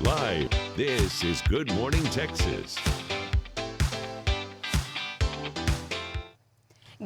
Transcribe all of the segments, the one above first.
Live, this is Good Morning Texas.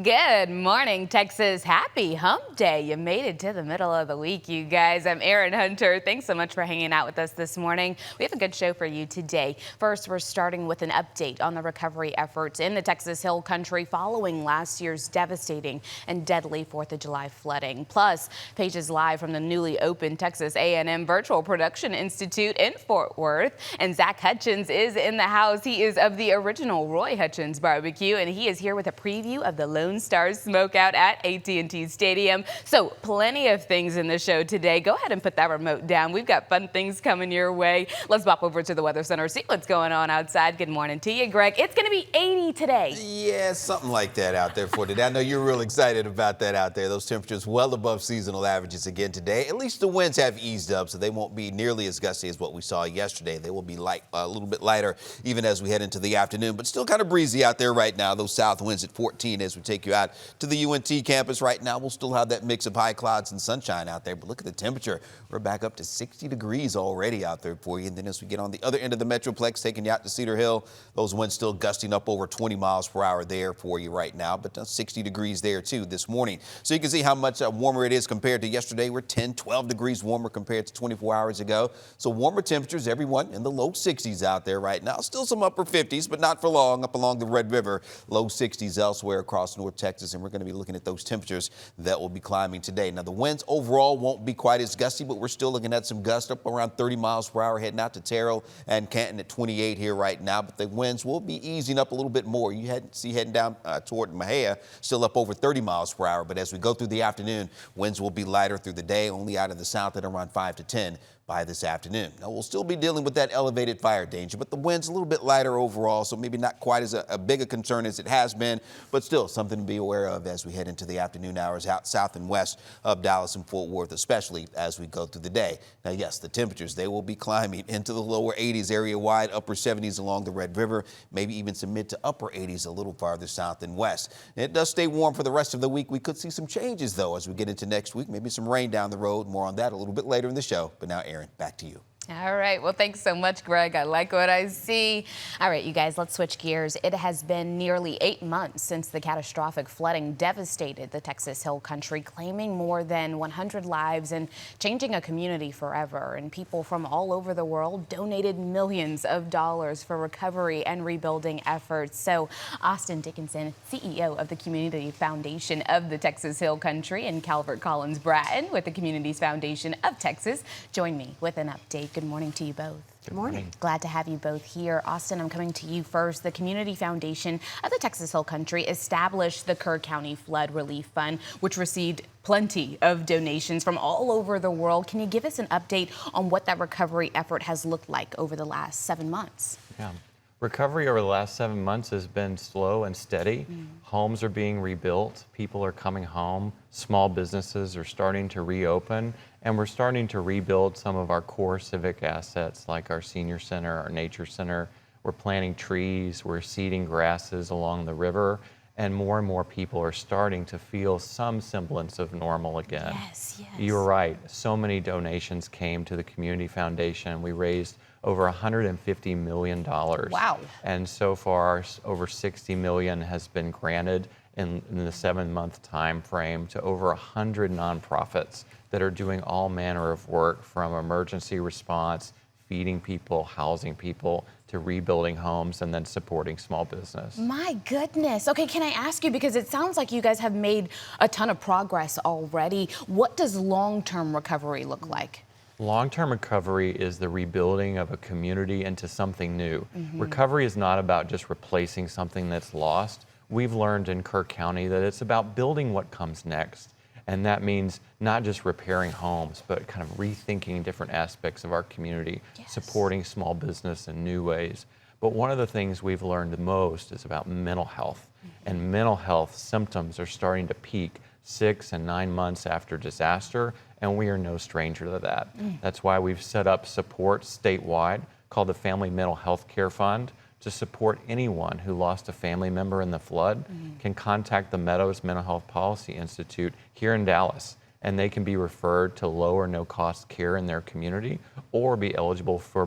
Good morning, Texas. Happy hump day. You made it to the middle of the week, you guys. I'm Erin Hunter. Thanks so much for hanging out with us this morning. We have a good show for you today. First, we're starting with an update on the recovery efforts in the Texas Hill Country following last year's devastating and deadly 4th of July flooding. Plus, pages live from the newly opened Texas A&M Virtual Production Institute in Fort Worth. And Zach Hutchins is in the house. He is of the original Roy Hutchins Barbecue, and he is here with a preview of the Lone Star Smokeout at AT&T Stadium. So plenty of things in the show today. Go ahead and put that remote down. We've got fun things coming your way. Let's pop over to the Weather Center, see what's going on outside. Good morning to you, Greg. It's going to be 80 today. Yeah, something like that out there for today. I know you're real excited about that out there. Those temperatures well above seasonal averages again today. At least the winds have eased up, so they won't be nearly as gusty as what we saw yesterday. They will be light, a little bit lighter even as we head into the afternoon, but still kind of breezy out there right now. Those south winds at 14 as we take you out to the UNT campus right now. We'll still have that mix of high clouds and sunshine out there, but look at the temperature. We're back up to 60 degrees already out there for you. And then as we get on the other end of the Metroplex, taking you out to Cedar Hill, those winds still gusting up over 20 miles per hour there for you right now, but 60 degrees there too this morning. So you can see how much warmer it is compared to yesterday. We're 10, 12 degrees warmer compared to 24 hours ago. So warmer temperatures, everyone in the low 60s out there right now. Still some upper 50s, but not for long up along the Red River. Low 60s elsewhere across North Texas. And we're going to be looking at those temperatures that will be climbing today. Now, the winds overall won't be quite as gusty, but we're still looking at some gusts up around 30 miles per hour heading out to Terrell and Canton at 28 here right now. But the winds will be easing up a little bit more. You see heading down toward Mejia, still up over 30 miles per hour. But as we go through the afternoon, winds will be lighter through the day, only out of the south at around 5 to 10 by this afternoon. Now, we'll still be dealing with that elevated fire danger, but the wind's a little bit lighter overall, so maybe not quite as a big a concern as it has been, but still something to be aware of as we head into the afternoon hours out south and west of Dallas and Fort Worth, especially as we go through the day. Now, yes, the temperatures, they will be climbing into the lower 80s area-wide, upper 70s along the Red River, maybe even some mid to upper 80s a little farther south and west. And it does stay warm for the rest of the week. We could see some changes, though, as we get into next week, maybe some rain down the road. More on that a little bit later in the show. But now, Erin, back to you. All right. Well, thanks so much, Greg. I like what I see. All right, you guys, let's switch gears. It has been nearly 8 months since the catastrophic flooding devastated the Texas Hill Country, claiming more than 100 lives and changing a community forever. And people from all over the world donated millions of dollars for recovery and rebuilding efforts. So Austin Dickinson, CEO of the Community Foundation of the Texas Hill Country, and Calvert Collins Bratton with the Communities Foundation of Texas, join me with an update. Good morning to you both. Good morning. Glad to have you both here. Austin, I'm coming to you first. The Community Foundation of the Texas Hill Country established the Kerr County Flood Relief Fund, which received plenty of donations from all over the world. Can you give us an update on what that recovery effort has looked like over the last 7 months? Yeah. Recovery over the last 7 months has been slow and steady. Homes are being rebuilt. People are coming home. Small businesses are starting to reopen. And we're starting to rebuild some of our core civic assets like our senior center, our nature center. We're planting trees, we're seeding grasses along the river, and more people are starting to feel some semblance of normal again. Yes. You're right. So many donations came to the Community Foundation. We raised over $150 million. Wow. And so far, over $60 million has been granted in the 7-month time frame to over 100 nonprofits that are doing all manner of work, from emergency response, feeding people, housing people, to rebuilding homes, and then supporting small business. My goodness. Okay, can I ask you, because it sounds like you guys have made a ton of progress already. What does long-term recovery look like? Long-term recovery is the rebuilding of a community into something new. Recovery is not about just replacing something that's lost. We've learned in Kerr County that it's about building what comes next. And that means not just repairing homes, but kind of rethinking different aspects of our community, supporting small business in new ways. But one of the things we've learned the most is about mental health. And mental health symptoms are starting to peak 6 and 9 months after disaster, and we are no stranger to that. That's why we've set up support statewide called the Family Mental Health Care Fund to support anyone who lost a family member in the flood. Can contact the Meadows Mental Health Policy Institute here in Dallas and they can be referred to low or no cost care in their community or be eligible for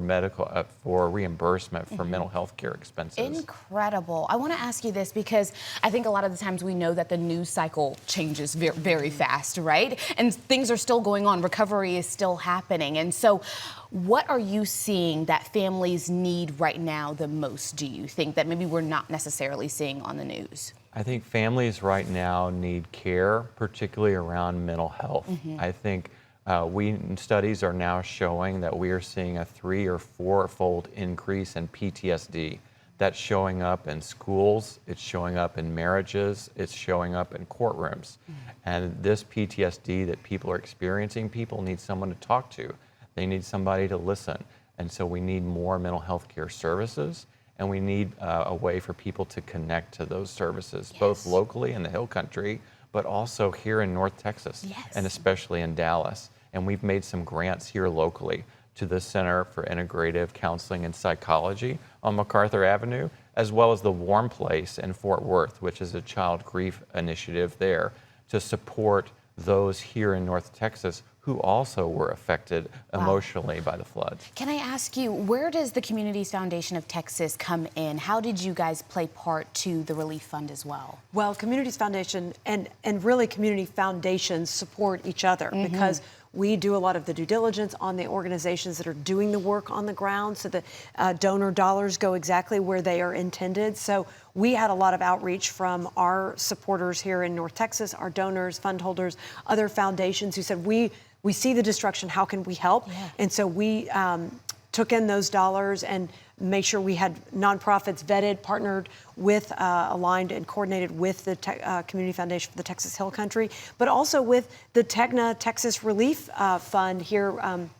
for reimbursement for mental health care expenses. Incredible. I want to ask you this because I think a lot of the times we know that the news cycle changes very, very fast, right? And things are still going on. Recovery is still happening. And so what are you seeing that families need right now the most, do you think, that maybe we're not necessarily seeing on the news? I think families right now need care, particularly around mental health. I think studies are now showing that we are seeing a 3- or 4-fold increase in PTSD. That's showing up in schools, it's showing up in marriages, it's showing up in courtrooms. And this PTSD that people are experiencing, people need someone to talk to. They need somebody to listen. And so we need more mental health care services. And we need a way for people to connect to those services, both locally in the Hill Country, but also here in North Texas, and especially in Dallas. And we've made some grants here locally to the Center for Integrative Counseling and Psychology on MacArthur Avenue, as well as the Warm Place in Fort Worth, which is a child grief initiative there, to support those here in North Texas who also were affected emotionally by the floods. Can I ask you, where does the Communities Foundation of Texas come in? How did you guys play part to the relief fund as well? Well, Communities Foundation and really community foundations support each other because we do a lot of the due diligence on the organizations that are doing the work on the ground so that donor dollars go exactly where they are intended. So we had a lot of outreach from our supporters here in North Texas, our donors, fund holders, other foundations who said, we see the destruction, how can we help? And so we took in those dollars and made sure we had nonprofits vetted, partnered with, aligned and coordinated with the Community Foundation for the Texas Hill Country, but also with the TEGNA Texas Relief Fund here,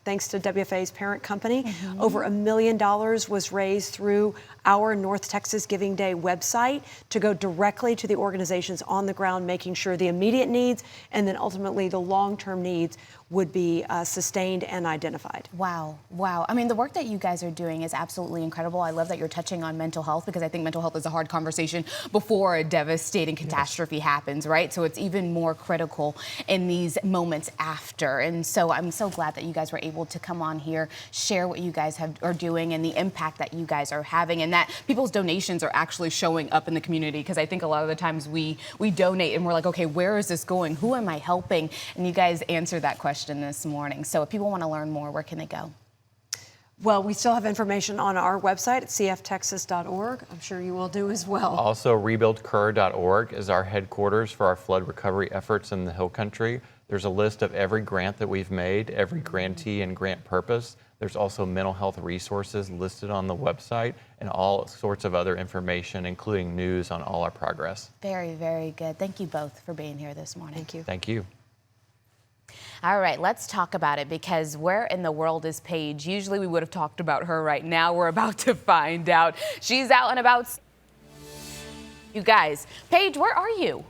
thanks to WFA's parent company. Over $1 million was raised through our North Texas Giving Day website to go directly to the organizations on the ground, making sure the immediate needs and then ultimately the long-term needs would be sustained and identified. Wow. I mean, the work that you guys are doing is absolutely incredible. I love that you're touching on mental health because I think mental health is a hard conversation before a devastating catastrophe happens, right? So it's even more critical in these moments after. And so I'm so glad that you guys were able to come on here, share what you guys are doing and the impact that you guys are having, and that people's donations are actually showing up in the community, because I think a lot of the times we donate and we're like, okay, where is this going? Who am I helping? And you guys answered that question this morning. So if people want to learn more, where can they go? Well, we still have information on our website at cftexas.org. I'm sure you will do as well. Also, rebuildcur.org is our headquarters for our flood recovery efforts in the Hill Country. There's a list of every grant that we've made, every grantee and grant purpose. There's also mental health resources listed on the website and all sorts of other information, including news on all our progress. Very, very good. Thank you both for being here this morning. Thank you. Thank you. All right, let's talk about it, because where in the world is Paige? Usually we would have talked about her right now. We're about to find out. She's out and about. You guys, Paige, where are you?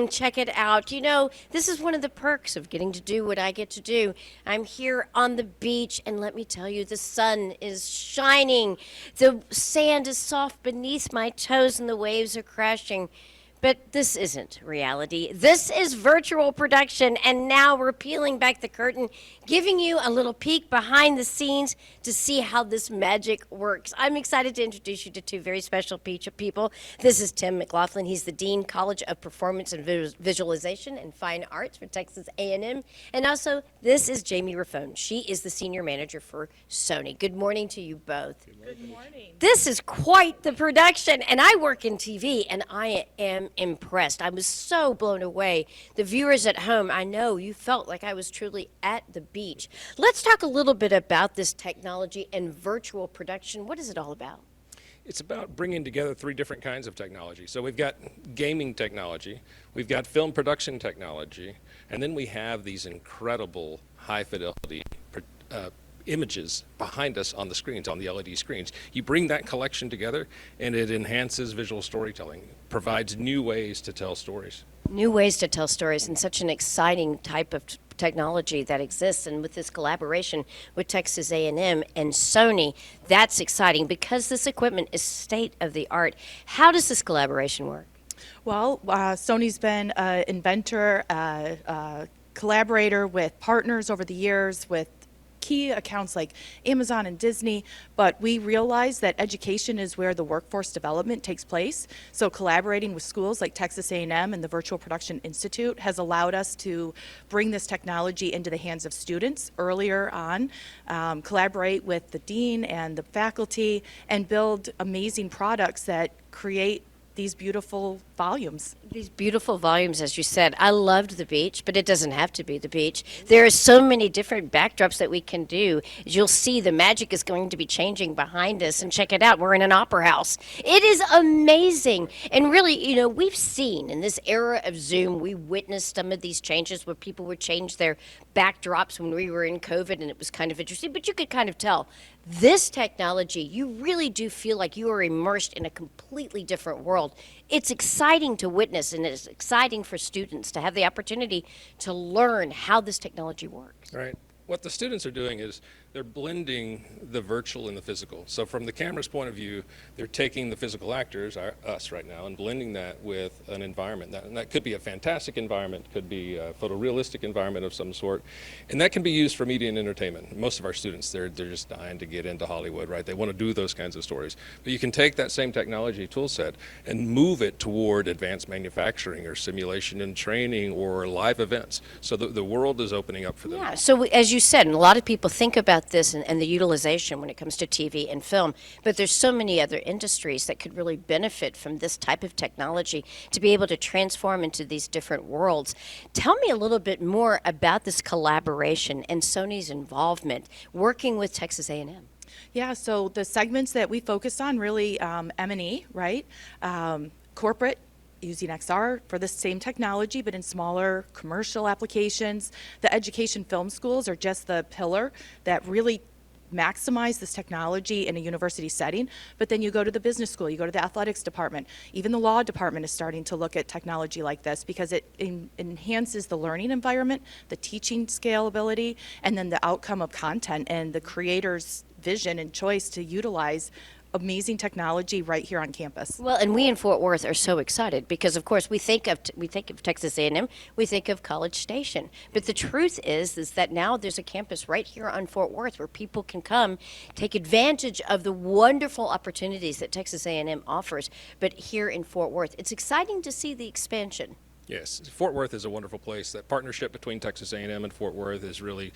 Check it out. You know, this is one of the perks of getting to do what I get to do. I'm here on the beach, and let me tell you, the sun is shining. The sand is soft beneath my toes, and the waves are crashing. But this isn't reality. This is virtual production, and now we're peeling back the curtain, giving you a little peek behind the scenes to see how this magic works. I'm excited to introduce you to two very special people. This is Tim McLaughlin. He's the Dean, College of Performance and Visualization and Fine Arts for Texas A&M. And also, this is Jamie Raffone. She is the Senior Manager for Sony. Good morning to you both. Good morning. This is quite the production, and I work in TV, and I am impressed. I was so blown away. The viewers at home, I know you felt like I was truly at the beach. Let's talk a little bit about this technology and virtual production. What is it all about? It's about bringing together three different kinds of technology. So we've got gaming technology, we've got film production technology, and then we have these incredible high fidelity images behind us on the screens, on the LED screens. You bring that collection together and it enhances visual storytelling, provides new ways to tell stories. New ways to tell stories, and such an exciting type of technology that exists. And with this collaboration with Texas A&M and Sony, that's exciting because this equipment is state of the art. How does this collaboration work? Well, Sony's been an inventor, collaborator with partners over the years with key accounts like Amazon and Disney, but we realize that education is where the workforce development takes place. So collaborating with schools like Texas A&M and the Virtual Production Institute has allowed us to bring this technology into the hands of students earlier on, collaborate with the dean and the faculty, and build amazing products that create these beautiful volumes. These beautiful volumes, as you said. I loved the beach, but it doesn't have to be the beach. There are so many different backdrops that we can do. As you'll see, the magic is going to be changing behind us. And check it out, we're in an opera house. It is amazing. And really, you know, we've seen in this era of Zoom, we witnessed some of these changes where people would change their backdrops when we were in COVID, and it was kind of interesting. But you could kind of tell this technology, you really do feel like you are immersed in a completely different world. It's exciting to witness, and it's exciting for students to have the opportunity to learn how this technology works. Right. What the students are doing is they're blending the virtual and the physical. So from the camera's point of view, they're taking the physical actors, us right now, and blending that with an environment. And that could be a fantastic environment, could be a photorealistic environment of some sort, and that can be used for media and entertainment. Most of our students, they're just dying to get into Hollywood, right? They want to do those kinds of stories. But you can take that same technology tool set and move it toward advanced manufacturing or simulation and training or live events. So the world is opening up for them. Yeah, so as you said, and a lot of people think about this and the utilization when it comes to TV and film, but there's so many other industries that could really benefit from this type of technology to be able to transform into these different worlds. Tell me a little bit more about this collaboration and Sony's involvement working with Texas A&M. Yeah, so the segments that we focused on really M&E, right? Corporate, using XR for the same technology, but in smaller commercial applications. The education film schools are just the pillar that really maximize this technology in a university setting. But then you go to the business school, you go to the athletics department, even the law department is starting to look at technology like this because it enhances the learning environment, the teaching scalability, and then the outcome of content and the creator's vision and choice to utilize amazing technology right here on campus. Well, and we in Fort Worth are so excited because, of course, we think of Texas A&M, we think of College Station. But the truth is that now there's a campus right here on Fort Worth where people can come take advantage of the wonderful opportunities that Texas A&M offers. But here in Fort Worth, it's exciting to see the expansion. Yes, Fort Worth is a wonderful place. That partnership between Texas A&M and Fort Worth is really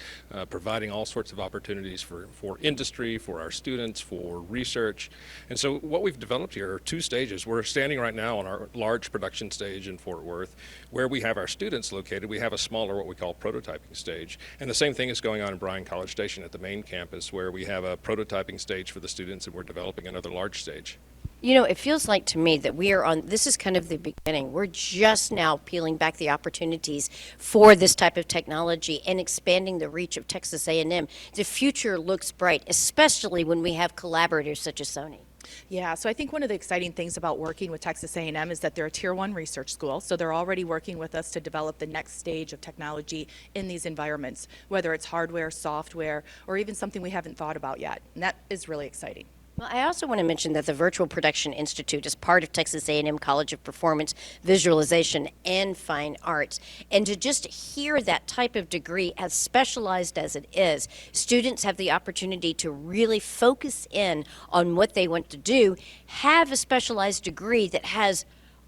providing all sorts of opportunities for industry, for our students, for research. And so what we've developed here are two stages. We're standing right now on our large production stage in Fort Worth where we have our students located. We have a smaller, what we call prototyping stage. And the same thing is going on in Bryan College Station at the main campus where we have a prototyping stage for the students and we're developing another large stage. You know, it feels like to me that we are on, this is kind of the beginning. We're just now peeling back the opportunities for this type of technology and expanding the reach of Texas A&M. The future looks bright, especially when we have collaborators such as Sony. Yeah, so I think one of the exciting things about working with Texas A&M is that they're a Tier 1 research school, so they're already working with us to develop the next stage of technology in these environments, whether it's hardware, software, or even something we haven't thought about yet, and that is really exciting. Well, I also want to mention that the Virtual Production Institute is part of Texas A&M College of Performance, Visualization, and Fine Arts. And to just hear that type of degree, as specialized as it is, students have the opportunity to really focus in on what they want to do, have a specialized degree that has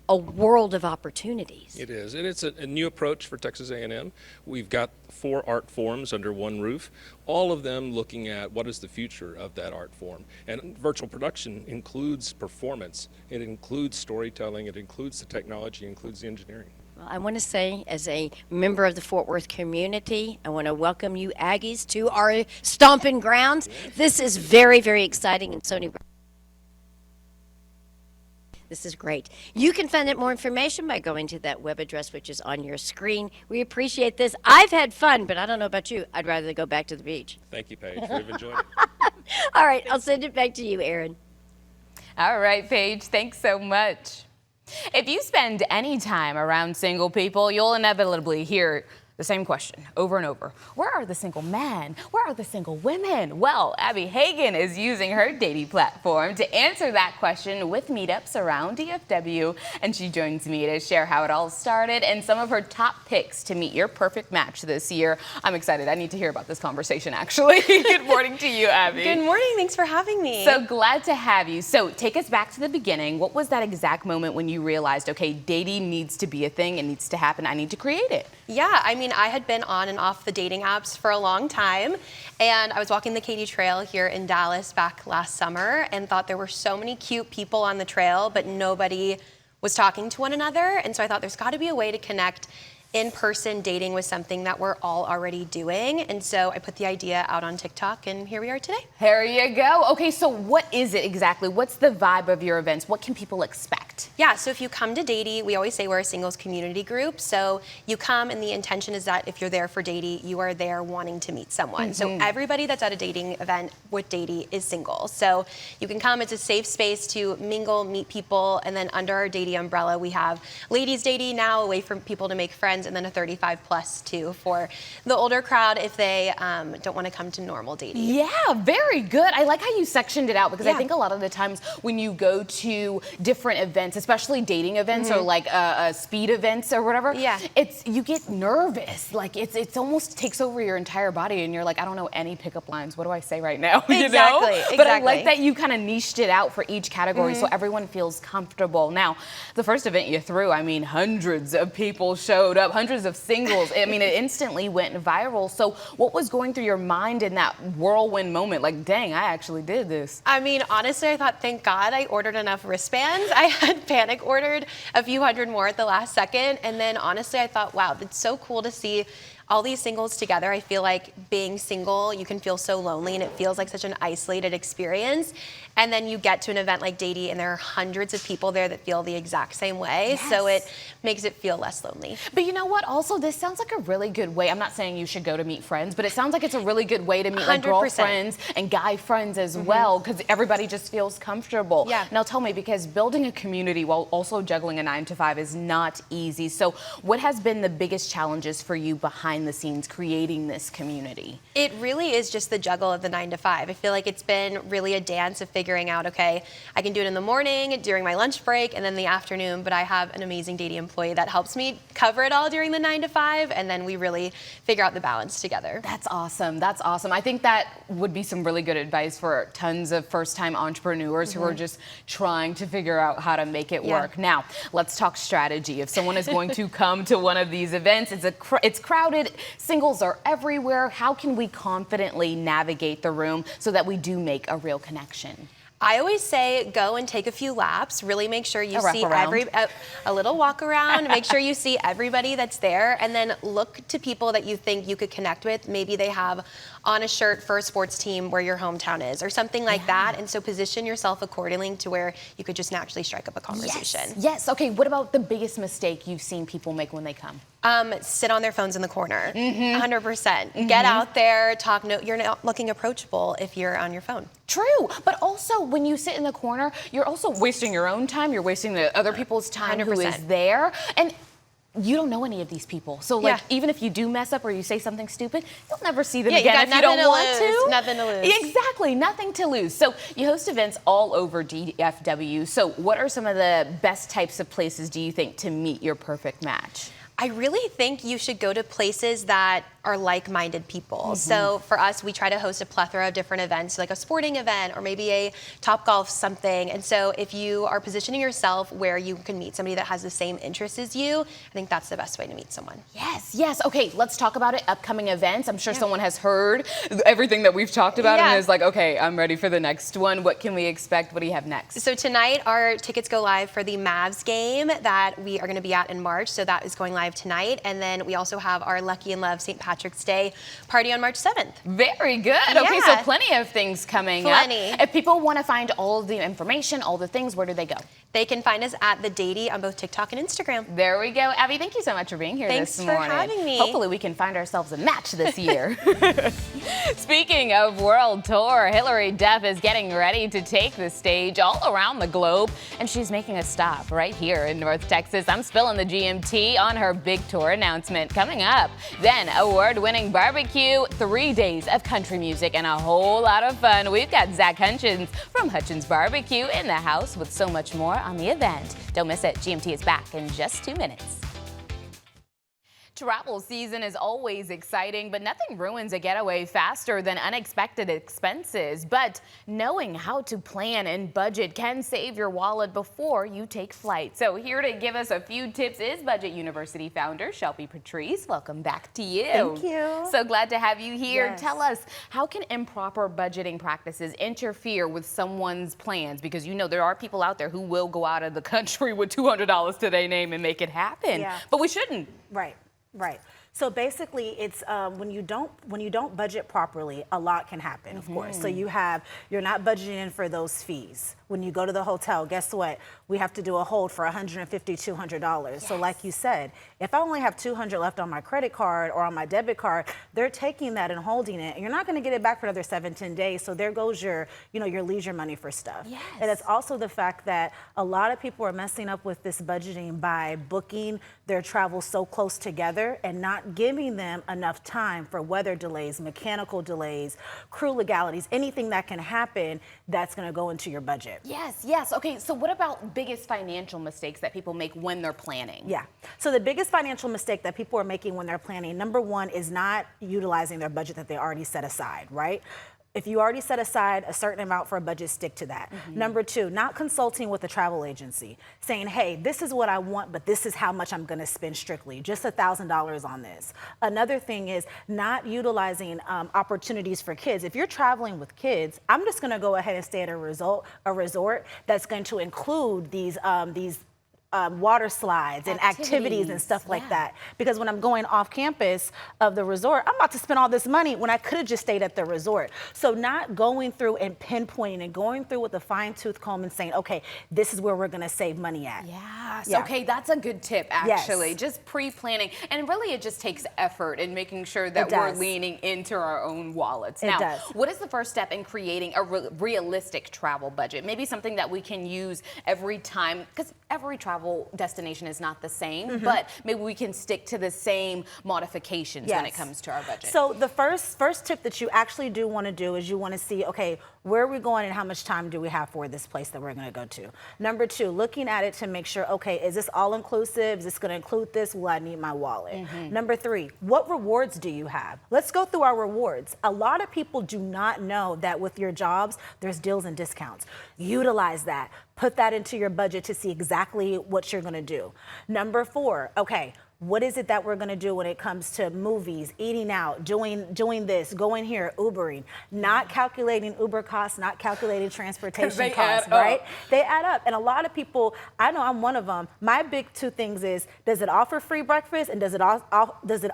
a world of opportunities. It is, and it's a new approach for Texas A&M. We've got 4 art forms under one roof, all of them looking at what is the future of that art form. And virtual production includes performance, it includes storytelling, it includes the technology, it includes the engineering. Well, I want to say, as a member of the Fort Worth community, I want to welcome you Aggies to our stomping grounds. This is very, very exciting, and Sony, this is great. You can find out more information by going to that web address, which is on your screen. We appreciate this. I've had fun, but I don't know about you. I'd rather go back to the beach. Thank you, Paige. We've enjoyed it. All right, I'll send it back to you, Aaron. All right, Paige, thanks so much. If you spend any time around single people, you'll inevitably hear The same question over and over. Where are the single men? Where are the single women? Well, Abby Hagan is using her Datey platform to answer that question with meetups around DFW. And she joins me to share how it all started and some of her top picks to meet your perfect match this year. I'm excited. I need to hear about this conversation, actually. Good morning to you, Abby. Good morning. Thanks for having me. So glad to have you. So take us back to the beginning. What was that exact moment when you realized, okay, dating needs to be a thing, it needs to happen, I need to create it? Yeah, I mean, I had been on and off the dating apps for a long time, and I was walking the Katy Trail here in Dallas back last summer and thought there were so many cute people on the trail, but nobody was talking to one another. And so I thought there's got to be a way to connect in-person dating was something that we're all already doing. And so I put the idea out on TikTok, and here we are today. Here you go. Okay, so what is it exactly? What's the vibe of your events? What can people expect? Yeah, so if you come to Datey, we always say we're a singles community group. So you come, and the intention is that if you're there for Datey, you are there wanting to meet someone. So everybody that's at a dating event with Datey is single. So you can come, it's a safe space to mingle, meet people, and then under our Datey umbrella, we have Ladies Datey now, a way for people to make friends, and then a 35 plus too for the older crowd if they don't want to come to normal Datey. Yeah, very good. I like how you sectioned it out because I think a lot of the times when you go to different events, especially dating events or like speed events or whatever, you get nervous. Like it's almost takes over your entire body and you're like, I don't know any pickup lines. What do I say right now? You know? But I like that you kind of niched it out for each category so everyone feels comfortable. Now, the first event you threw, I mean, hundreds of people showed up, hundreds of singles. I mean, it instantly went viral. So what was going through your mind in that whirlwind moment? Like, dang, I actually did this. I mean, honestly, I thought, thank God I ordered enough wristbands. I had panic ordered a few hundred more at the last second. And then honestly, I thought, wow, it's so cool to see all these singles together. I feel like being single, you can feel so lonely and it feels like such an isolated experience. And then you get to an event like Datey and there are hundreds of people there that feel the exact same way. So it makes it feel less lonely. But you know what? Also, this sounds like a really good way. I'm not saying you should go to meet friends, but it sounds like it's a really good way to meet like 100%. girlfriends and guy friends as well, because everybody just feels comfortable. Now tell me, because building a community while also juggling a 9-to-5 is not easy. So what has been the biggest challenges for you behind the scenes creating this community? It really is just the juggle of the 9-to-5. I feel like it's been really a dance of figuring out, okay, I can do it in the morning, during my lunch break, and then the afternoon, but I have an amazing Datey employee that helps me cover it all during the 9-to-5, and then we really figure out the balance together. That's awesome. That's awesome. I think that would be some really good advice for tons of first-time entrepreneurs who are just trying to figure out how to make it work. Now, let's talk strategy. If someone is going to come to one of these events, it's crowded, singles are everywhere. How can we confidently navigate the room so that we do make a real connection? I always say go and take a few laps, really make sure you see a little walk around, make sure you see everybody that's there, and then look to people that you think you could connect with. Maybe they have on a shirt for a sports team where your hometown is or something like that. And so position yourself accordingly to where you could just naturally strike up a conversation. Yes. Okay. What about the biggest mistake you've seen people make when they come? Sit on their phones in the corner. 100%. Get out there, talk. No, you're not looking approachable if you're on your phone. True, but also when you sit in the corner, you're also wasting your own time. You're wasting the other people's time 100%. Who is there, and you don't know any of these people. So like, even if you do mess up or you say something stupid, you'll never see them again if you don't want to. Nothing to lose. Exactly, nothing to lose. So you host events all over DFW. So what are some of the best types of places do you think to meet your perfect match? I really think you should go to places that are like-minded people. So for us, we try to host a plethora of different events, like a sporting event or maybe a Topgolf something. And so if you are positioning yourself where you can meet somebody that has the same interests as you, I think that's the best way to meet someone. Yes. Okay, let's talk about it. Upcoming events. I'm sure someone has heard everything that we've talked about and is like, okay, I'm ready for the next one. What can we expect? What do you have next? So tonight, our tickets go live for the Mavs game that we are going to be at in March. So that is going live tonight. And then we also have our Lucky in Love St. Patrick's Day party on March 7th. Very good. Okay, so plenty of things coming up. Plenty. If people want to find all of the information, all the things, where do they go? They can find us at the Datey on both TikTok and Instagram. There we go. Abby, thank you so much for being here Thanks this for morning. having me. Hopefully we can find ourselves a match this year. Speaking of World Tour, Hillary Duff is getting ready to take the stage all around the globe, and she's making a stop right here in North Texas. I'm spilling the GMT on her big tour announcement coming up. Then award-winning barbecue, 3 days of country music, and a whole lot of fun. We've got Zach Hutchins from Hutchins Barbecue in the house with so much more on the event. Don't miss it. GMT is back in just 2 minutes. Travel season is always exciting, but nothing ruins a getaway faster than unexpected expenses. But knowing how to plan and budget can save your wallet before you take flight. So here to give us a few tips is Budget University founder Shelby Patrice. Welcome back to you. Thank you. So glad to have you here. Yes. Tell us, how can improper budgeting practices interfere with someone's plans? Because you know there are people out there who will go out of the country with $200 to their name and make it happen. Yeah. But we shouldn't. Right. Right. So basically, it's when you don't budget properly, a lot can happen. Of course. So you're not budgeting in for those fees. When you go to the hotel, guess what? We have to do a hold for $150, $200. Yes. So like you said, if I only have $200 left on my credit card or on my debit card, they're taking that and holding it, and you're not going to get it back for another 7-10 days. So there goes your leisure money for stuff. Yes. And it's also the fact that a lot of people are messing up with this budgeting by booking their travel so close together and not giving them enough time for weather delays, mechanical delays, crew legalities, anything that can happen that's going to go into your budget. Yes, yes. Okay, so what about biggest financial mistakes that people make when they're planning? Yeah. So the biggest financial mistake that people are making when they're planning, number one, is not utilizing their budget that they already set aside, right? If you already set aside a certain amount for a budget, stick to that. Number two, not consulting with a travel agency, saying, hey, this is what I want, but this is how much I'm gonna spend strictly, just $1,000 on this. Another thing is not utilizing opportunities for kids. If you're traveling with kids, I'm just gonna go ahead and stay at a resort that's going to include these water slides and activities and stuff like that. Because when I'm going off campus of the resort, I'm about to spend all this money when I could have just stayed at the resort. So not going through and pinpointing and going through with a fine tooth comb and saying, okay, this is where we're gonna save money at. Yes, Yeah. okay, that's a good tip actually. Yes. Just pre-planning, and really it just takes effort in making sure that we're leaning into our own wallets. Now, does. what is the first step in creating a realistic travel budget? Maybe something that we can use every time, because every travel destination is not the same, but maybe we can stick to the same modifications when it comes to our budget. So the first tip that you actually do want to do is you want to see, okay, where are we going and how much time do we have for this place that we're going to go to? Number two, looking at it to make sure, okay, is this all inclusive? Is this going to include this? Will I need my wallet? Number three, what rewards do you have? Let's go through our rewards. A lot of people do not know that with your jobs, there's deals and discounts. Utilize that. Put that into your budget to see exactly what you're going to do. Number four, okay, what is it that we're going to do when it comes to movies, eating out, doing this, going here, Ubering, not calculating Uber costs, not calculating transportation costs, right? They add up. And a lot of people, I know I'm one of them, my big two things is, does it offer free breakfast and does it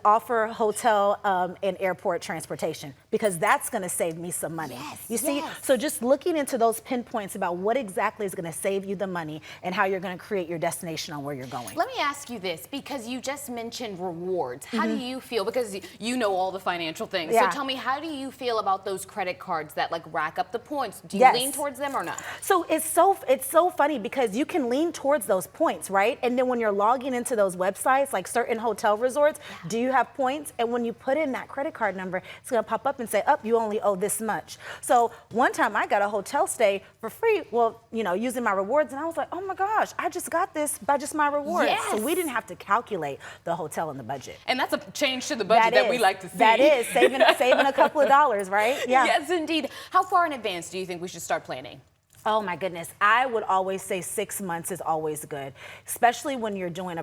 offer hotel and airport transportation? Because that's going to save me some money. Yes, you see? So just looking into those pinpoints about what exactly is going to save you the money and how you're going to create your destination on where you're going. Let me ask you this, because you just mentioned rewards. How do you feel? Because you know all the financial things. So tell me, how do you feel about those credit cards that like rack up the points? Do you lean towards them or not? So it's so funny because you can lean towards those points, right? And then when you're logging into those websites, like certain hotel resorts, do you have points? And when you put in that credit card number, it's going to pop up and say, you only owe this much. So one time I got a hotel stay for free, well, using my rewards, and I was like, oh my gosh, I just got this by just my rewards. So we didn't have to calculate the hotel and the budget. And that's a change to the budget that we like to see. That is, saving a couple of dollars, right? Yeah. Yes, indeed. How far in advance do you think we should start planning? Oh my goodness, I would always say 6 months is always good, especially when you're doing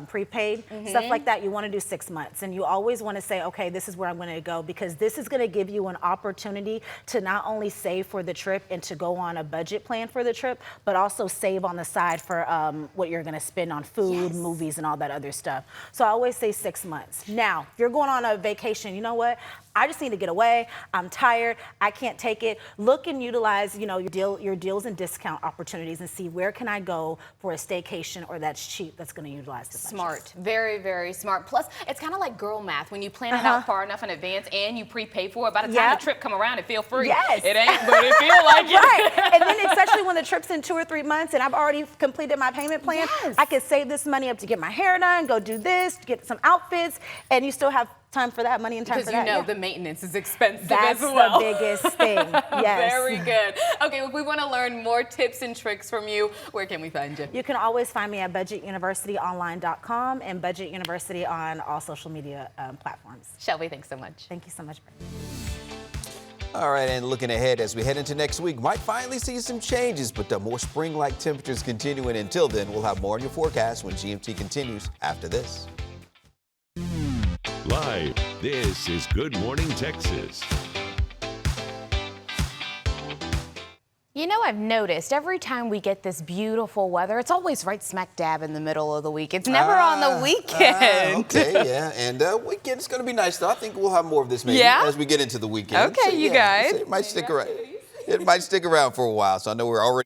prepaid, stuff like that, you want to do 6 months. And you always want to say, okay, this is where I'm going to go, because this is going to give you an opportunity to not only save for the trip and to go on a budget plan for the trip, but also save on the side for what you're going to spend on food, movies, and all that other stuff. So I always say 6 months. Now, if you're going on a vacation, you know what? I just need to get away. I'm tired. I can't take it. Look and utilize, you know, your deals and discount opportunities and see where can I go for a staycation or that's cheap, that's going to utilize the budget. Smart. Very, very smart. Plus, it's kind of like girl math. When you plan it out far enough in advance and you prepay for it, by the time the trip come around, it feel free. Yes. It ain't, but it feel like it. Right. And then especially when the trip's in 2 or 3 months and I've already completed my payment plan, I can save this money up to get my hair done, go do this, get some outfits, and you still have time for that, money and time for that. Because you know the maintenance is expensive That's as well. the biggest thing, yes. Very good. Okay, if we want to learn more tips and tricks from you, where can we find you? You can always find me at budgetuniversityonline.com and Budget University on all social media platforms. Shelby, thanks so much. Thank you so much. All right, and looking ahead as we head into next week, might finally see some changes, but the more spring-like temperatures continuing. Until then, we'll have more on your forecast when GMT continues after this. Live, this is Good Morning Texas. You know, I've noticed every time we get this beautiful weather, it's always right smack dab in the middle of the week. It's never on the weekend. Okay, yeah. And weekend is going to be nice, though. I think we'll have more of this maybe as we get into the weekend. Okay, so, you guys. So it might stick around. It might stick around for a while. So I know we're already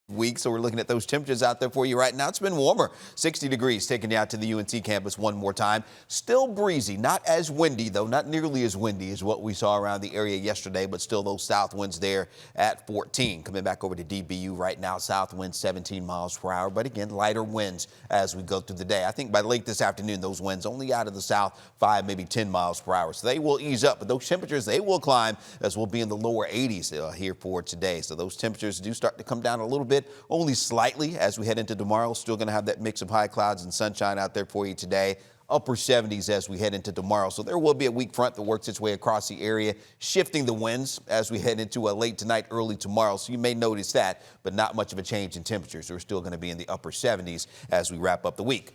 week, so we're looking at those temperatures out there for you right now. It's been warmer, 60 degrees, taking you out to the UNT campus one more time. Still breezy, not as windy though, not nearly as windy as what we saw around the area yesterday, but still those south winds there at 14. Coming back over to DBU right now, south winds 17 miles per hour, but again, lighter winds as we go through the day. I think by late this afternoon, those winds only out of the south 5, maybe 10 miles per hour. So they will ease up, but those temperatures, they will climb as we'll be in the lower 80s here for today. So those temperatures do start to come down a little bit, only slightly as we head into tomorrow. Still going to have that mix of high clouds and sunshine out there for you today. Upper 70s as we head into tomorrow. So there will be a weak front that works its way across the area, shifting the winds as we head into a late tonight, early tomorrow. So you may notice that, but not much of a change in temperatures. We're still going to be in the upper 70s as we wrap up the week.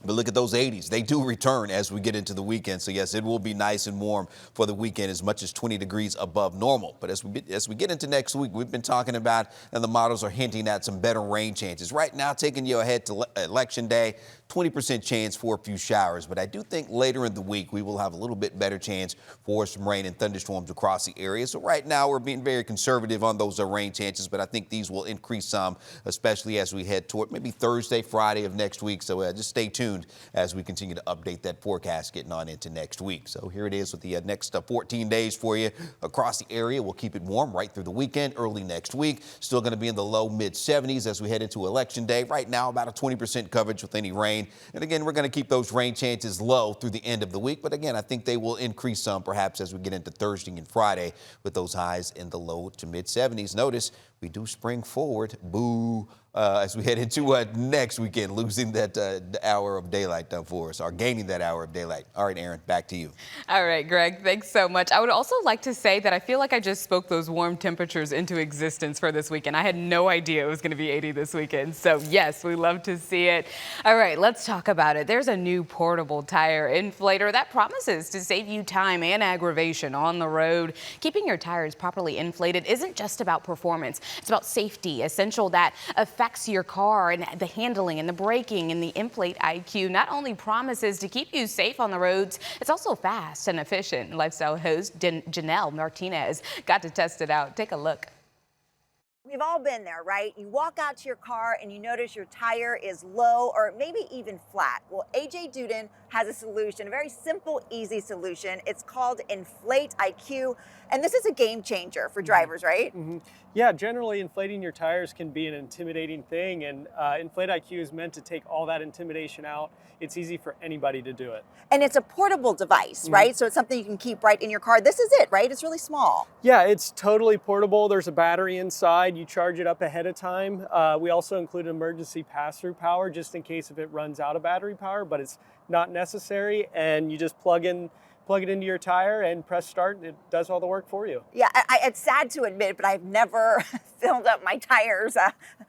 But look at those 80s. They do return as we get into the weekend. So, yes, it will be nice and warm for the weekend, as much as 20 degrees above normal. But as we get into next week, we've been talking about, and the models are hinting at some better rain chances. Right now, taking you ahead to Election Day, 20% chance for a few showers. But I do think later in the week, we will have a little bit better chance for some rain and thunderstorms across the area. So right now, we're being very conservative on those rain chances, but I think these will increase some, especially as we head toward maybe Thursday, Friday of next week. So just stay tuned as we continue to update that forecast getting on into next week. So here it is with the next 14 days for you across the area. We'll keep it warm right through the weekend, early next week. Still going to be in the low mid 70s as we head into Election Day. Right now, about a 20% coverage with any rain. And again, we're going to keep those rain chances low through the end of the week. But again, I think they will increase some perhaps as we get into Thursday and Friday with those highs in the low to mid 70s. Notice we do spring forward. Boo. As we head into next weekend, losing that hour of daylight done for us, or gaining that hour of daylight. All right, Aaron, back to you. All right, Greg, thanks so much. I would also like to say that I feel like I just spoke those warm temperatures into existence for this weekend. I had no idea it was going to be 80 this weekend. So, yes, we love to see it. All right, let's talk about it. There's a new portable tire inflator that promises to save you time and aggravation on the road. Keeping your tires properly inflated isn't just about performance. It's about safety, essential that affects your car, and the handling and the braking. And the Inflate IQ not only promises to keep you safe on the roads, it's also fast and efficient. Lifestyle host Janelle Martinez got to test it out. Take a look. We've all been there, right? You walk out to your car and you notice your tire is low or maybe even flat. Well, AJ Duden has a solution, a very simple, easy solution. It's called Inflate IQ, and this is a game changer for drivers, right? Mm-hmm. Yeah, generally inflating your tires can be an intimidating thing, and Inflate IQ is meant to take all that intimidation out. It's easy for anybody to do it. And it's a portable device, right? So it's something you can keep right in your car. This is it, right? It's really small. Yeah, it's totally portable. There's a battery inside. You charge it up ahead of time. We also include emergency pass-through power just in case if it runs out of battery power, but it's not necessary. And you just plug in plug it into your tire and press start, and it does all the work for you. Yeah, it's sad to admit, but I've never filled up my tires.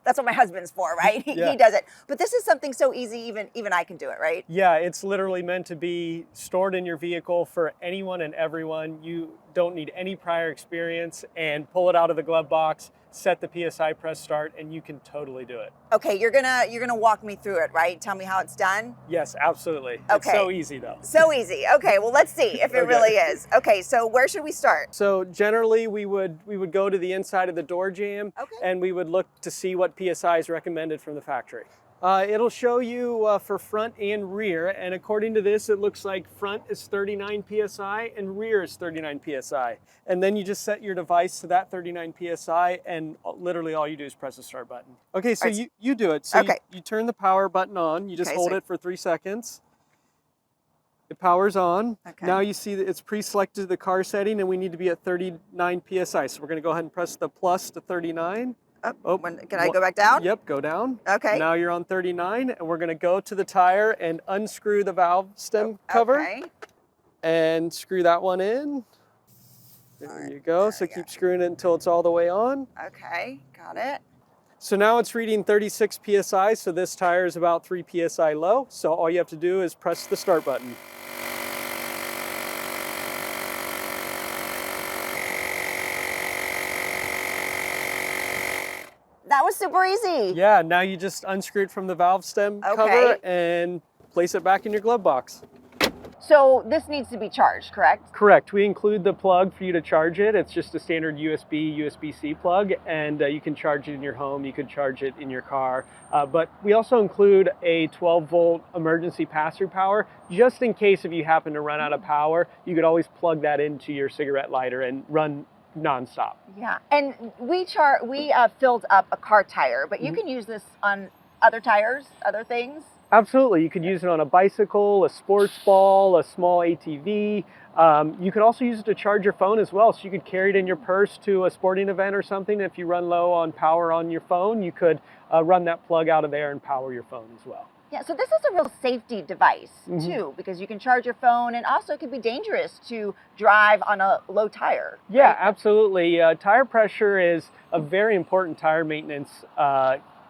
That's what my husband's for, right? He does it. But this is something so easy, even I can do it, right? Yeah, it's literally meant to be stored in your vehicle for anyone and everyone. You don't need any prior experience, and pull it out of the glove box, set the PSI, press start, and you can totally do it. Okay, you're gonna walk me through it, right? Tell me how it's done. Yes, absolutely. Okay. It's so easy though. So easy. Okay, well let's see if it really is. Okay, so where should we start? So generally we would go to the inside of the door jamb, and we would look to see what PSI is recommended from the factory. It'll show you for front and rear, and according to this, it looks like front is 39 PSI and rear is 39 PSI. And then you just set your device to that 39 PSI, and literally all you do is press the start button. Okay, so you do it. So you turn the power button on, you just hold it for 3 seconds. It powers on. Okay. Now you see that it's pre-selected the car setting, and we need to be at 39 PSI. So we're gonna go ahead and press the plus to 39. Can I go back down? Yep, go down. Okay. Now you're on 39, and we're gonna go to the tire and unscrew the valve stem cover. And screw that one in. There you go. So keep screwing it until it's all the way on. Okay, got it. So now it's reading 36 PSI, so this tire is about 3 PSI low. So all you have to do is press the start button. That was super easy. Yeah, now you just unscrew it from the valve stem cover and place it back in your glove box. So this needs to be charged, correct? Correct. We include the plug for you to charge it. It's just a standard USB-C plug, and you can charge it in your home. You could charge it in your car. But we also include a 12-volt emergency pass-through power. Just in case if you happen to run out of power, you could always plug that into your cigarette lighter and run nonstop. Yeah, and we filled up a car tire, but you can use this on other tires, other things? Absolutely. You could use it on a bicycle, a sports ball, a small ATV. You could also use it to charge your phone as well. So you could carry it in your purse to a sporting event or something. If you run low on power on your phone, you could run that plug out of there and power your phone as well. Yeah, so this is a real safety device too, because you can charge your phone, and also it can be dangerous to drive on a low tire. Yeah, right? Absolutely. Tire pressure is a very important tire maintenance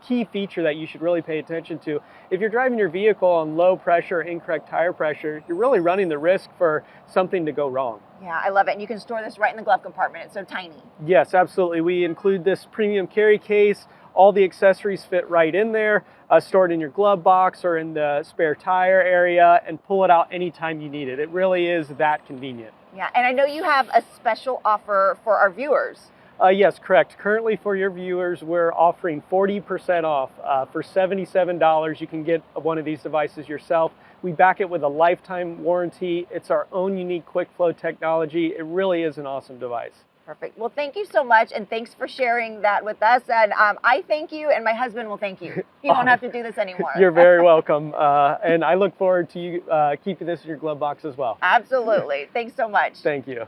key feature that you should really pay attention to. If you're driving your vehicle on low pressure, incorrect tire pressure, you're really running the risk for something to go wrong. Yeah, I love it. And you can store this right in the glove compartment. It's so tiny. Yes, absolutely. We include this premium carry case. All the accessories fit right in there, stored in your glove box or in the spare tire area, and pull it out anytime you need it. It really is that convenient. Yeah, and I know you have a special offer for our viewers. Yes, correct. Currently for your viewers, we're offering 40% off. For $77, you can get one of these devices yourself. We back it with a lifetime warranty. It's our own unique quick flow technology. It really is an awesome device. Perfect. Well, thank you so much, and thanks for sharing that with us. And I thank you, and my husband will thank you. You won't have to do this anymore. You're very welcome. And I look forward to you keeping this in your glove box as well. Absolutely. Thanks so much. Thank you.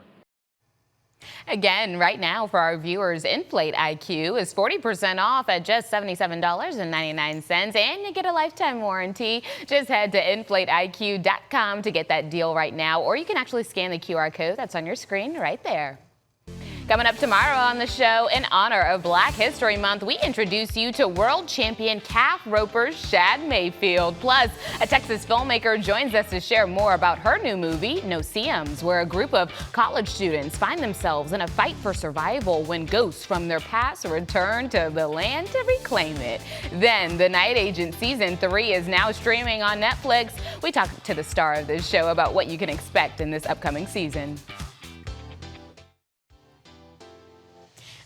Again, right now for our viewers, Inflate IQ is 40% off at just $77.99, and you get a lifetime warranty. Just head to inflateiq.com to get that deal right now, or you can actually scan the QR code that's on your screen right there. Coming up tomorrow on the show, in honor of Black History Month, we introduce you to world champion calf roper Shad Mayfield. Plus, a Texas filmmaker joins us to share more about her new movie, No Seams, where a group of college students find themselves in a fight for survival when ghosts from their past return to the land to reclaim it. Then, The Night Agent Season 3 is now streaming on Netflix. We talked to the star of this show about what you can expect in this upcoming season.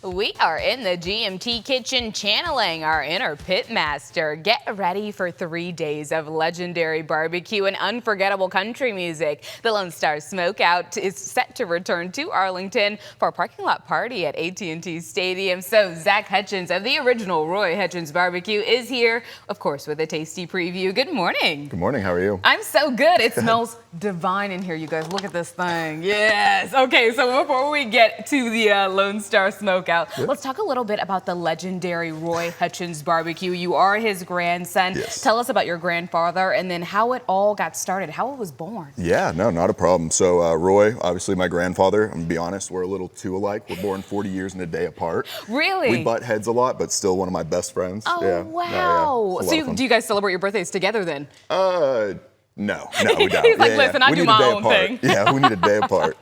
We are in the GMT kitchen channeling our inner pitmaster. Get ready for 3 days of legendary barbecue and unforgettable country music. The Lone Star Smokeout is set to return to Arlington for a parking lot party at AT&T Stadium. So Zach Hutchins of the original Roy Hutchins Barbecue is here, of course, with a tasty preview. Good morning. Good morning. How are you? I'm so good. It smells divine in here, you guys. Look at this thing. Yes. Okay, so before we get to the Lone Star Smokeout, Smokeout. Yeah. Let's talk a little bit about the legendary Roy Hutchins barbecue. You are his grandson. Yes. Tell us about your grandfather and then how it all got started, how it was born. Yeah, no, not a problem. So Roy, obviously my grandfather, I'm gonna be honest, we're a little too alike. We're born 40 years and a day apart. Really? We butt heads a lot, but still one of my best friends. Oh, yeah. wow. It's a So lot of fun. do you guys celebrate your birthdays together then? No, we don't. He's like, listen, I We do need a my day own apart. thing. Yeah, we need a day apart.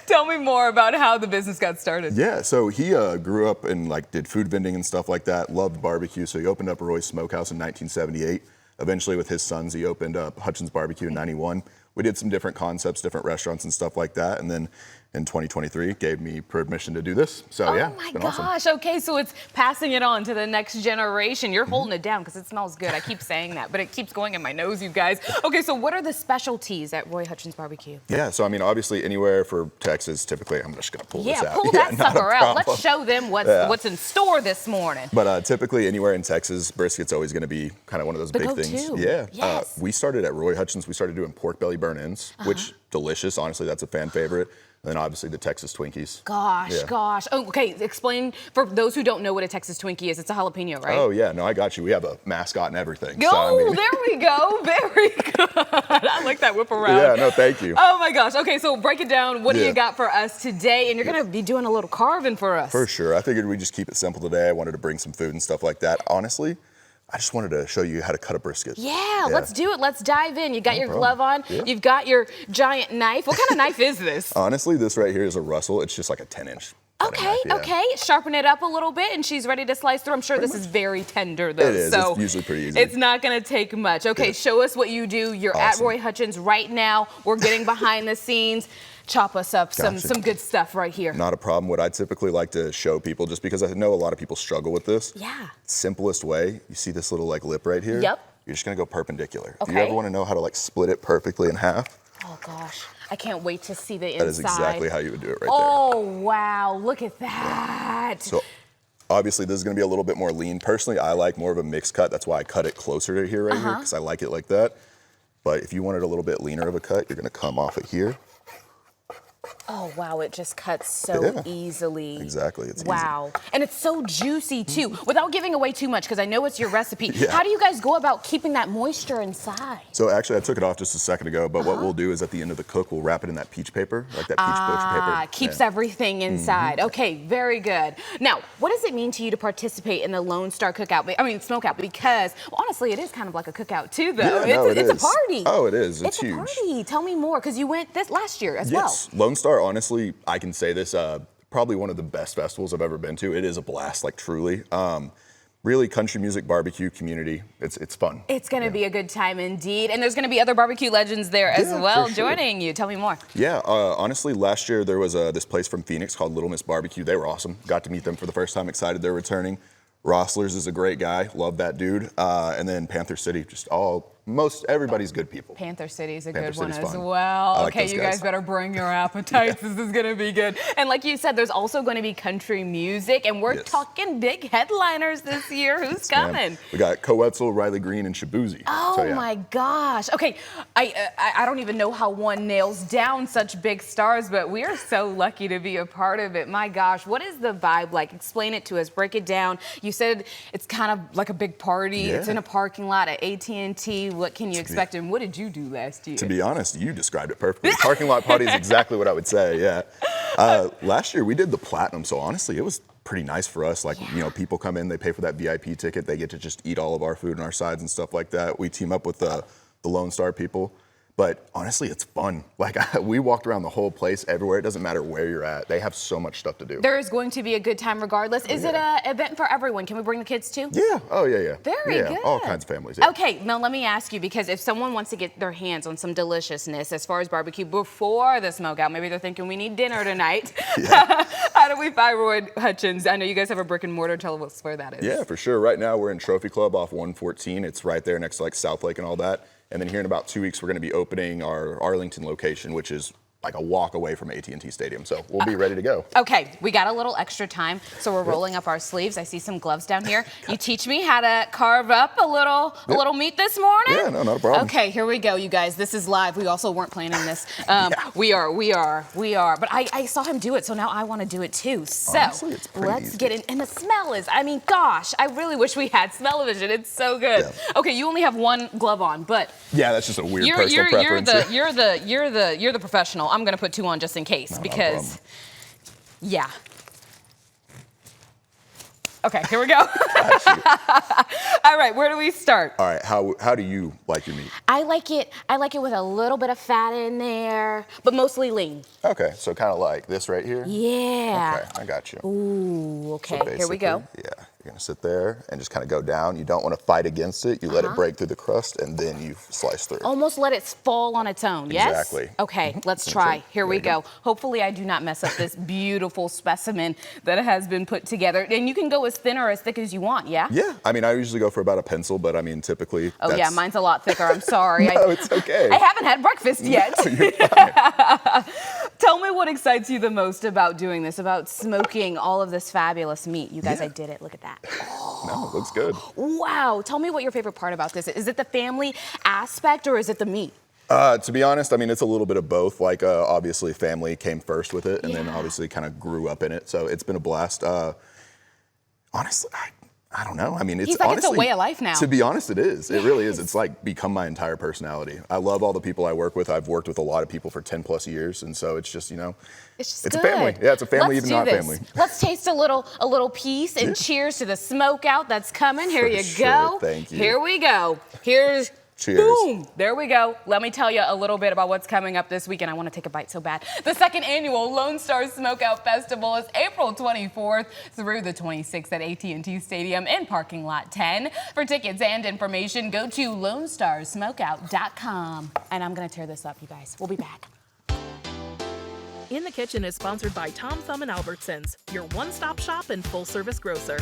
Tell me more about how the business got started. Yeah, so he grew up and did food vending and stuff like that, loved barbecue, so he opened up Roy's Smokehouse in 1978. Eventually with his sons, he opened up Hutchins Barbecue in 91. We did some different concepts, different restaurants and stuff like that, and then in 2023 gave me permission to do this. So yeah, Oh my it's been gosh, awesome. okay, so it's passing it on to the next generation. You're holding it down because it smells good. I keep saying that, but it keeps going in my nose, you guys. Okay, so what are the specialties at Roy Hutchins Barbecue? Yeah, so I mean, obviously anywhere for Texas, typically, I'm just gonna pull this out. Pull that not a sucker out. Let's problem. show them what's in store this morning. But typically anywhere in Texas, brisket's always gonna be kind of one of those The big go-to. things. Yeah, Yes. we started at Roy Hutchins, we started doing pork belly burn-ins, which delicious, honestly, that's a fan favorite. And then obviously the Texas Twinkies. Gosh. Oh, okay, explain, for those who don't know what a Texas Twinkie is, it's a jalapeno, right? Oh yeah, no, I got you. We have a mascot and everything. Go, so, I mean, there we go, very good. I like that whip around. Yeah, no, thank you. Oh my gosh, okay, so break it down. What do Yeah. you got for us today? And you're gonna be doing a little carving for us. For sure, I figured we'd just keep it simple today. I wanted to bring some food and stuff like that. Honestly, I just wanted to show you how to cut a brisket. Yeah, let's do it. Let's dive in. You got your problem. glove on. Yeah. You've got your giant knife. What kind of knife is this? Honestly, this right here is a Russell. It's just like a 10-inch. Okay, okay. Sharpen it up a little bit and she's ready to slice through. I'm sure this is very tender though. It is. So it's usually pretty easy. it's not gonna take much. Okay, show us what you do. You're at Roy Hutchins right now. We're getting behind the scenes. Chop us up some good stuff right here. Not a problem. What I typically like to show people, just because I know a lot of people struggle with this. Yeah. Simplest way, you see this little lip right here? Yep. You're just gonna go perpendicular. Okay. Do you ever wanna know how to split it perfectly in half? Oh gosh, I can't wait to see the inside. That is exactly how you would do it right Oh wow, look at that. So obviously this is gonna be a little bit more lean. Personally, I like more of a mixed cut. That's why I cut it closer to here right here, because I like it like that. But if you wanted a little bit leaner of a cut, you're gonna come off it here. Oh wow, it just cuts so easily. Exactly, it's wow. And it's so juicy too. Without giving away too much, because I know it's your recipe, Yeah. how do you guys go about keeping that moisture inside? So actually, I took it off just a second ago, but what we'll do is at the end of the cook, we'll wrap it in that peach paper, like that peach butcher paper. Keeps everything inside. Okay, very good. Now, what does it mean to you to participate in the Lone Star Cookout? I mean, Smokeout, because well, honestly, it is kind of like a cookout too, though. Yeah, no, it's a is. party. Oh, it is. It's a huge. party. Tell me more, because you went this last year as Yes, Lone Star, honestly, I can say this, probably one of the best festivals I've ever been to. It is a blast, truly. Really country music barbecue community. It's fun. It's going to be a good time indeed. And there's going to be other barbecue legends there as well for sure. joining you. Tell me more. Yeah, honestly, last year there was this place from Phoenix called Little Miss Barbecue. They were awesome. Got to meet them for the first time. Excited they're returning. Rosslers is a great guy. Love that dude. And then Panther City, just most everybody's good people. Panther City is a Panther good one City's as fun. well. I like Okay, those you guys. guys better bring your appetites. This is going to be good. And like you said, there's also going to be country music, and we're talking big headliners this year. Who's coming? We got Coetzel, Riley Green, and Shabuzi. Oh So, yeah. my gosh. Okay, I don't even know how one nails down such big stars, but we are so lucky to be a part of it. My gosh, what is the vibe like? Explain it to us. Break it down. You said it's kind of like a big party. It's in a parking lot at AT&T. What can you expect? And what did you do last year? To be honest, you described it perfectly. Parking lot party is exactly what I would say, yeah. Last year we did the Platinum, so honestly it was pretty nice for us. People come in, they pay for that VIP ticket, they get to just eat all of our food and our sides and stuff like that. We team up with the Lone Star people. But honestly, it's fun. We walked around the whole place everywhere. It doesn't matter where you're at. They have so much stuff to do. There is going to be a good time regardless. Is it an event for everyone? Can we bring the kids too? Yeah. Oh, yeah. Very good. All kinds of families. Yeah. Okay, now let me ask you, because if someone wants to get their hands on some deliciousness as far as barbecue before the Smokeout, maybe they're thinking we need dinner tonight. How do we find Roy Hutchins? I know you guys have a brick and mortar. Tell us where that is. Yeah, for sure. Right now we're in Trophy Club off 114. It's right there next to South Lake and all that. And then here in about 2 weeks, we're going to be opening our Arlington location, which is like a walk away from AT&T Stadium. So we'll be ready to go. Okay, we got a little extra time, so we're rolling up our sleeves. I see some gloves down here. You teach me how to carve up a little meat this morning? Yeah, no, not a problem. Okay, here we go, you guys. This is live. We also weren't planning this. We are. But I saw him do it, so now I want to do it too. So Honestly, it's pretty let's easy. get in. And the smell is, I mean, gosh, I really wish we had smell-o-vision. It's so good. Yeah. Okay, you only have one glove on, but Yeah, that's just a weird personal preference. you're the professional. I'm gonna put 2 on just in case because, yeah. Okay, here we go. All right, where do we start? All right, how do you like your meat? I like it with a little bit of fat in there, but mostly lean. Okay, so kind of like this right here? Yeah. Okay, I got you. Ooh, okay, So here we go. basically, yeah, you're gonna sit there and just kind of go down. You don't want to fight against it. You let it break through the crust and then you slice through. Almost let it fall on its own, yes? Exactly. Okay, let's try. Here we go. Hopefully I do not mess up this beautiful specimen that has been put together. And you can go as thin or as thick as you want, yeah? Yeah, I mean, I usually go for about a pencil, but I mean, typically Oh yeah, mine's a lot thicker, I'm sorry. No, it's okay. I haven't had breakfast yet. No, you're fine. Tell me what excites you the most about doing this, about smoking all of this fabulous meat. You guys, I did it, look at that. No, it looks good. Wow, tell me what your favorite part about this is. Is it the family aspect or is it the meat? To be honest, I mean, it's a little bit of both. Like, obviously, family came first with it, and then obviously kind of grew up in it. So it's been a blast. Honestly, I don't know. I mean, it's honestly, it's a way of life now. To be honest, it is. It really is. It's like become my entire personality. I love all the people I work with. I've worked with a lot of people for 10 plus years, and so it's just, it's a family. Yeah, it's a family, Let's even not do this. family. Let's taste a little piece and cheers to the Smokeout that's coming. Here you sure. go. Thank you. Here we go. Here's Cheers. Boom! There we go. Let me tell you a little bit about what's coming up this weekend. I want to take a bite so bad. The second annual Lone Star Smokeout Festival is April 24th through the 26th at AT&T Stadium in parking lot 10. For tickets and information, go to lonestarsmokeout.com. And I'm going to tear this up, you guys. We'll be back. In the Kitchen is sponsored by Tom Thumb and Albertsons, your one-stop shop and full-service grocer.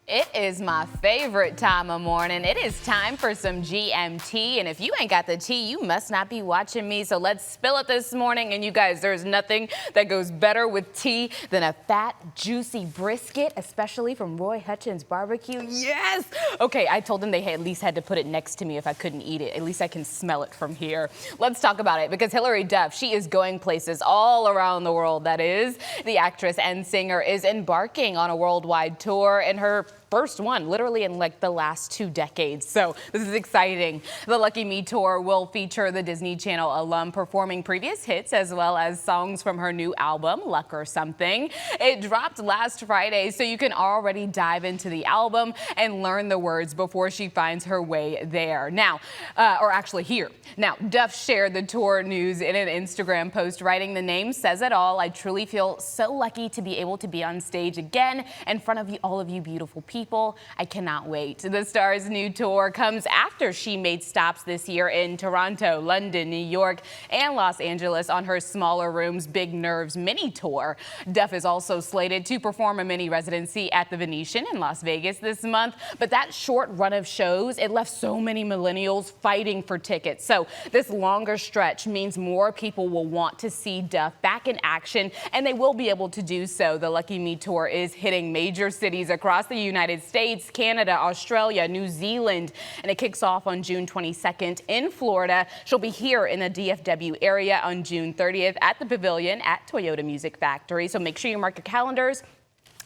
It is my favorite time of morning. It is time for some GMT, and if you ain't got the tea, you must not be watching me. So let's spill it this morning. And you guys, there's nothing that goes better with tea than a fat, juicy brisket, especially from Roy Hutchins Barbecue. Yes! Okay, I told them they at least had to put it next to me if I couldn't eat it. At least I can smell it from here. Let's talk about it, because Hilary Duff, she is going places all around the world, that is. The actress and singer is embarking on a worldwide tour, and her first one, literally in like the last 2 decades. So this is exciting. The Lucky Me Tour will feature the Disney Channel alum performing previous hits as well as songs from her new album, Luck or Something. It dropped last Friday, so you can already dive into the album and learn the words before she finds her way there. Now, or actually here. Now, Duff shared the tour news in an Instagram post, writing, "The name says it all. I truly feel so lucky to be able to be on stage again in front of all of you beautiful people. I cannot wait." The star's new tour comes after she made stops this year in Toronto, London, New York, and Los Angeles on her Smaller Rooms, Big Nerves mini tour. Duff is also slated to perform a mini residency at the Venetian in Las Vegas this month, but that short run of shows, it left so many millennials fighting for tickets. So this longer stretch means more people will want to see Duff back in action, and they will be able to do so. The Lucky Me Tour is hitting major cities across the United States, Canada, Australia, New Zealand, and it kicks off on June 22nd in Florida. She'll be here in the DFW area on June 30th at the Pavilion at Toyota Music Factory. So make sure you mark your calendars.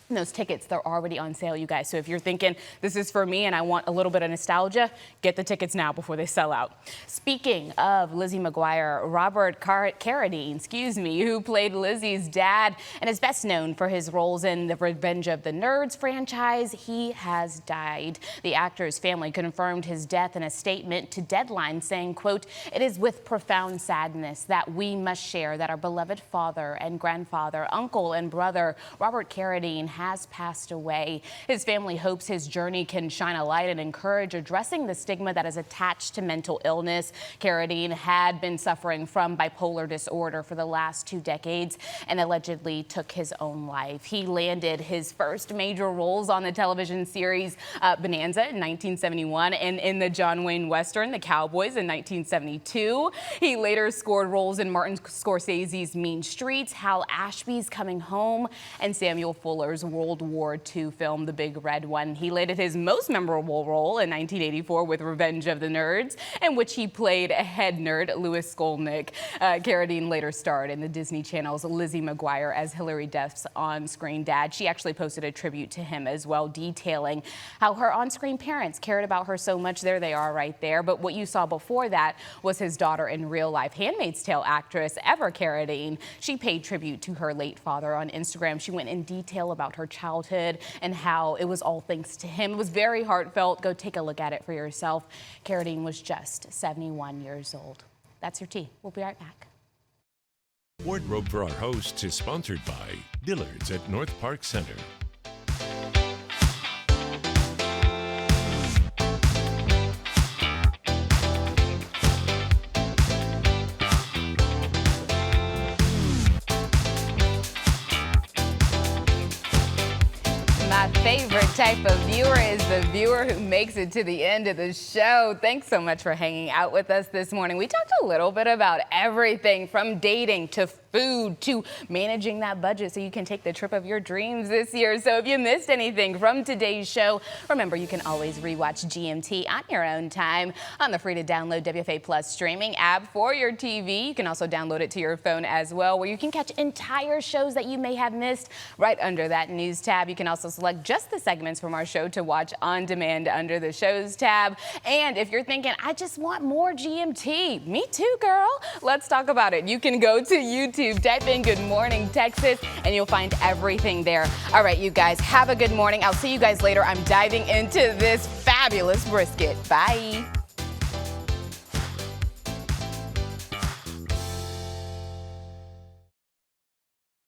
And those tickets, they're already on sale, you guys. So if you're thinking this is for me and I want a little bit of nostalgia, get the tickets now before they sell out. Speaking of Lizzie McGuire, Robert Carradine, who played Lizzie's dad and is best known for his roles in the Revenge of the Nerds franchise, he has died. The actor's family confirmed his death in a statement to Deadline, saying, quote, "It is with profound sadness that we must share that our beloved father and grandfather, uncle and brother, Robert Carradine, has passed away. His family hopes his journey can shine a light and encourage addressing the stigma that is attached to mental illness. Carradine had been suffering from bipolar disorder for the last 2 decades and allegedly took his own life. He landed his first major roles on the television series Bonanza in 1971 and in the John Wayne Western The Cowboys in 1972. He later scored roles in Martin Scorsese's Mean Streets, Hal Ashby's Coming Home, and Samuel Fuller's World War II film The Big Red One. He landed his most memorable role in 1984 with Revenge of the Nerds, in which he played a head nerd, Louis Skolnick. Carradine later starred in the Disney Channel's Lizzie McGuire as Hilary Duff's on-screen dad. She actually posted a tribute to him as well, detailing how her on-screen parents cared about her so much. There they are right there. But what you saw before that was his daughter in real life, Handmaid's Tale actress Ever Carradine. She paid tribute to her late father on Instagram. She went in detail about her childhood and how it was all thanks to him. It was very heartfelt. Go take a look at it for yourself. Carradine was just 71 years old. That's your tea. We'll be right back. Wardrobe for our hosts is sponsored by Dillard's at North Park Center. My favorite type of viewer is the viewer who makes it to the end of the show. Thanks so much for hanging out with us this morning. We talked a little bit about everything from dating to food to managing that budget so you can take the trip of your dreams this year. So if you missed anything from today's show, remember you can always rewatch GMT on your own time on the free to download WFA Plus streaming app for your TV. You can also download it to your phone as well, where you can catch entire shows that you may have missed right under that news tab. You can also select just the segments from our show to watch on demand under the shows tab. And if you're thinking, I just want more GMT, me too, girl. Let's talk about it. You can go to YouTube, type in Good Morning Texas, and you'll find everything there. All right, you guys, have a good morning. I'll see you guys later. I'm diving into this fabulous brisket. Bye.